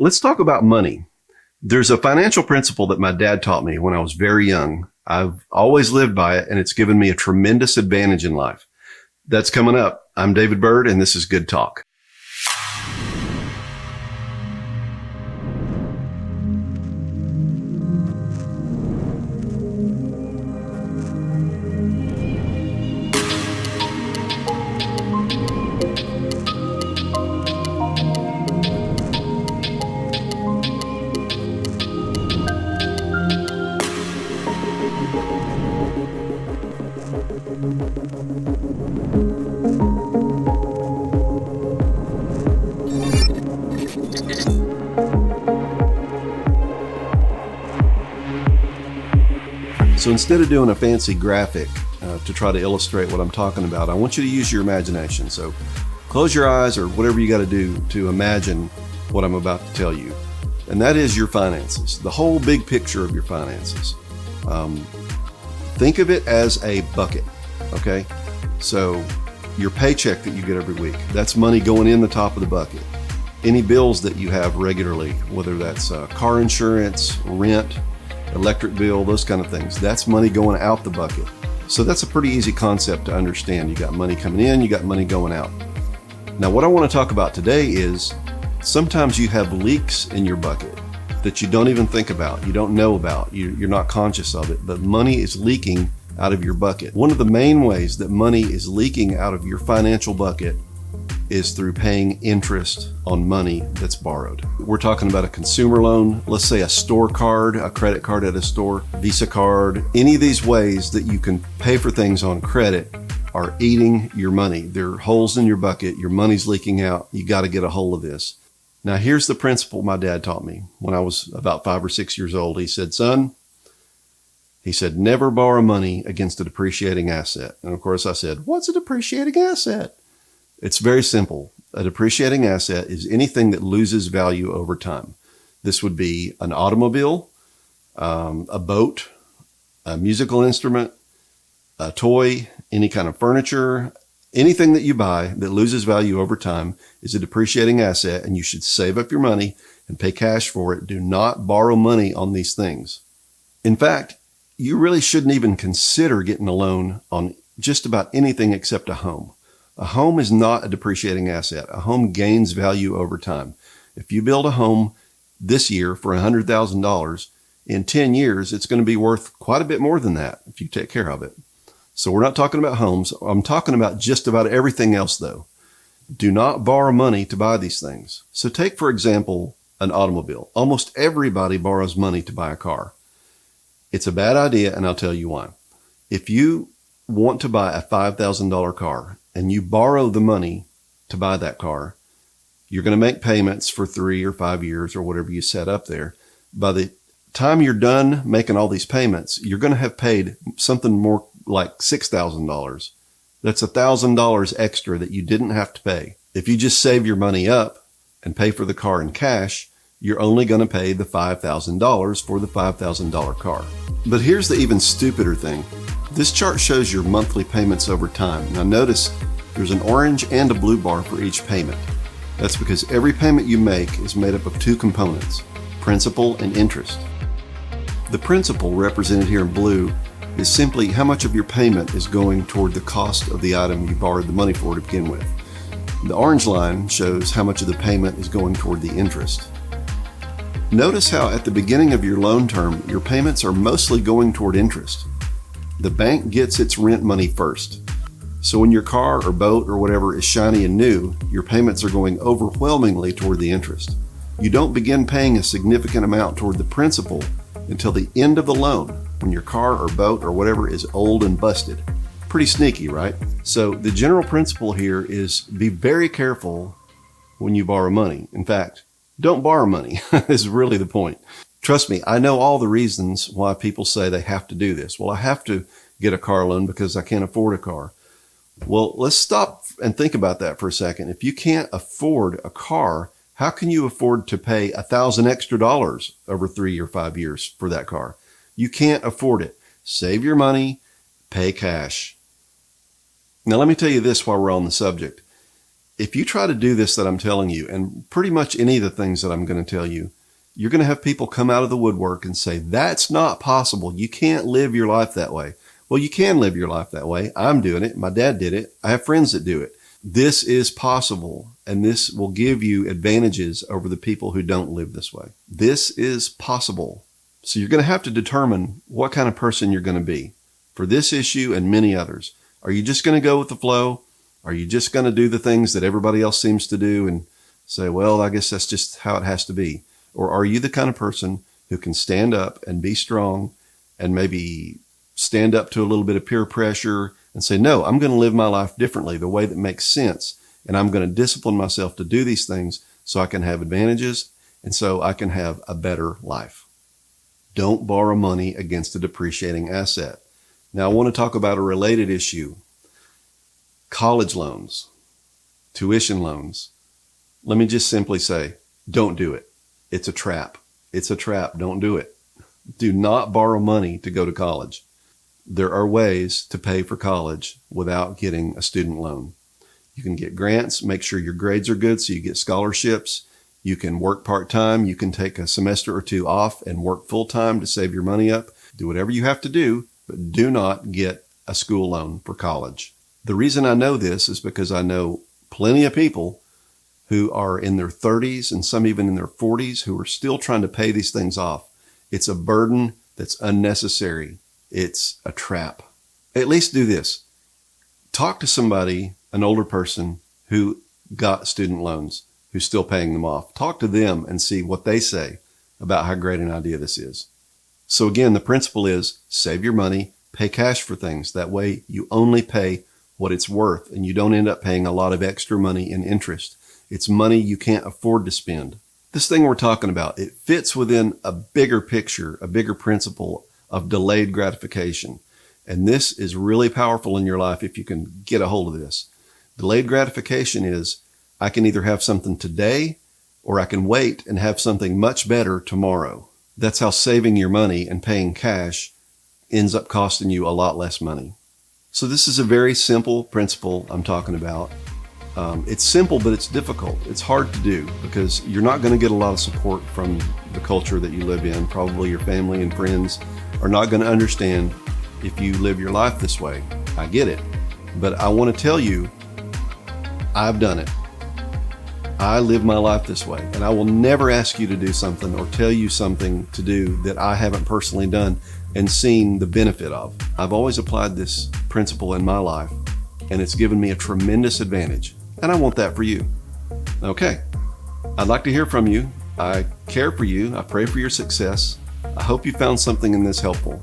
Let's talk about money. There's a financial principle that my dad taught me when I was very young. I've always lived by it, and it's given me a tremendous advantage in life. That's coming up. I'm David Bird, and this is Good Talk. So instead of doing a fancy graphic to try to illustrate what I'm talking about, I want you to use your imagination. So close your eyes or whatever you got to do to imagine what I'm about to tell you. And that is your finances, the whole big picture of your finances. Think of it as a bucket, okay? So your paycheck that you get every week, that's money going in the top of the bucket. Any bills that you have regularly, whether that's car insurance, rent, electric bill, those kind of things, that's money going out the bucket. So that's a pretty easy concept to understand. You got money coming in, you got money going out. Now, what I want to talk about today is sometimes you have leaks in your bucket that you don't even think about, you don't know about, you're not conscious of it, but money is leaking out of your bucket. One of the main ways that money is leaking out of your financial bucket is through paying interest on money that's borrowed. We're talking about a consumer loan, let's say a store card, a credit card at a store, Visa card. Any of these ways that you can pay for things on credit are eating your money. There are holes in your bucket, your money's leaking out, you got to get a hold of this. Now here's the principle my dad taught me when I was about 5 or 6 years old. He said, son, he said, never borrow money against a depreciating asset. And of course I said, what's a depreciating asset? It's very simple. A depreciating asset is anything that loses value over time. This would be an automobile, a boat, a musical instrument, a toy, any kind of furniture, anything that you buy that loses value over time is a depreciating asset, and you should save up your money and pay cash for it. Do not borrow money on these things. In fact, you really shouldn't even consider getting a loan on just about anything except a home. A home is not a depreciating asset. A home gains value over time. If you build a home this year for $100,000, in 10 years, it's going to be worth quite a bit more than that if you take care of it. So we're not talking about homes. I'm talking about just about everything else, though. Do not borrow money to buy these things. So take, for example, an automobile. Almost everybody borrows money to buy a car. It's a bad idea, and I'll tell you why. If you want to buy a $5,000 car and you borrow the money to buy that car, you're going to make payments for 3 or 5 years or whatever you set up there. By the time you're done making all these payments, you're going to have paid something more like $6,000. That's $1,000 extra that you didn't have to pay. If you just save your money up and pay for the car in cash, you're only going to pay the $5,000 for the $5,000 car. But here's the even stupider thing. This chart shows your monthly payments over time. Now notice there's an orange and a blue bar for each payment. That's because every payment you make is made up of two components, principal and interest. The principal, represented here in blue, is simply how much of your payment is going toward the cost of the item you borrowed the money for to begin with. The orange line shows how much of the payment is going toward the interest. Notice how at the beginning of your loan term, your payments are mostly going toward interest. The bank gets its rent money first. So when your car or boat or whatever is shiny and new, your payments are going overwhelmingly toward the interest. You don't begin paying a significant amount toward the principal until the end of the loan, when your car or boat or whatever is old and busted. Pretty sneaky, right? So the general principle here is be very careful when you borrow money. In fact, don't borrow money is really the point. Trust me, I know all the reasons why people say they have to do this. Well, I have to get a car loan because I can't afford a car. Well, let's stop and think about that for a second. If you can't afford a car, how can you afford to pay $1,000 extra over 3 or 5 years for that car? You can't afford it. Save your money, pay cash. Now, let me tell you this while we're on the subject. if you try to do this that I'm telling you, and pretty much any of the things that I'm going to tell you, you're going to have people come out of the woodwork and say, that's not possible. You can't live your life that way. Well, you can live your life that way. I'm doing it. My dad did it. I have friends that do it. This is possible, and this will give you advantages over the people who don't live this way. This is possible. So you're going to have to determine what kind of person you're going to be for this issue and many others. Are you just going to go with the flow? Are you just going to do the things that everybody else seems to do and say, well, I guess that's just how it has to be? Or are you the kind of person who can stand up and be strong and maybe stand up to a little bit of peer pressure and say, no, I'm going to live my life differently, the way that makes sense. And I'm going to discipline myself to do these things so I can have advantages and so I can have a better life. Don't borrow money against a depreciating asset. Now, I want to talk about a related issue. College loans, tuition loans. Let me just simply say, don't do it. It's a trap. It's a trap. Don't do it. Do not borrow money to go to college. There are ways to pay for college without getting a student loan. You can get grants, make sure your grades are good so you get scholarships. You can work part-time. You can take a semester or two off and work full-time to save your money up. Do whatever you have to do, but do not get a school loan for college. The reason I know this is because I know plenty of people who are in their 30s and some even in their 40s who are still trying to pay these things off. It's a burden that's unnecessary. It's a trap. At least do this. Talk to somebody, an older person who got student loans, who's still paying them off. Talk to them and see what they say about how great an idea this is. So again, the principle is save your money, pay cash for things. That way you only pay what it's worth and you don't end up paying a lot of extra money in interest. It's money you can't afford to spend. This thing we're talking about, it fits within a bigger picture, a bigger principle of delayed gratification. And this is really powerful in your life if you can get a hold of this. Delayed gratification is, I can either have something today or I can wait and have something much better tomorrow. That's how saving your money and paying cash ends up costing you a lot less money. So this is a very simple principle I'm talking about. It's simple, but it's difficult. It's hard to do because you're not going to get a lot of support from the culture that you live in. Probably your family and friends are not going to understand if you live your life this way. I get it. But I want to tell you, I've done it. I live my life this way, and I will never ask you to do something or tell you something to do that I haven't personally done and seen the benefit of. I've always applied this principle in my life, and it's given me a tremendous advantage, and I want that for you. Okay, I'd like to hear from you. I care for you. I pray for your success. I hope you found something in this helpful.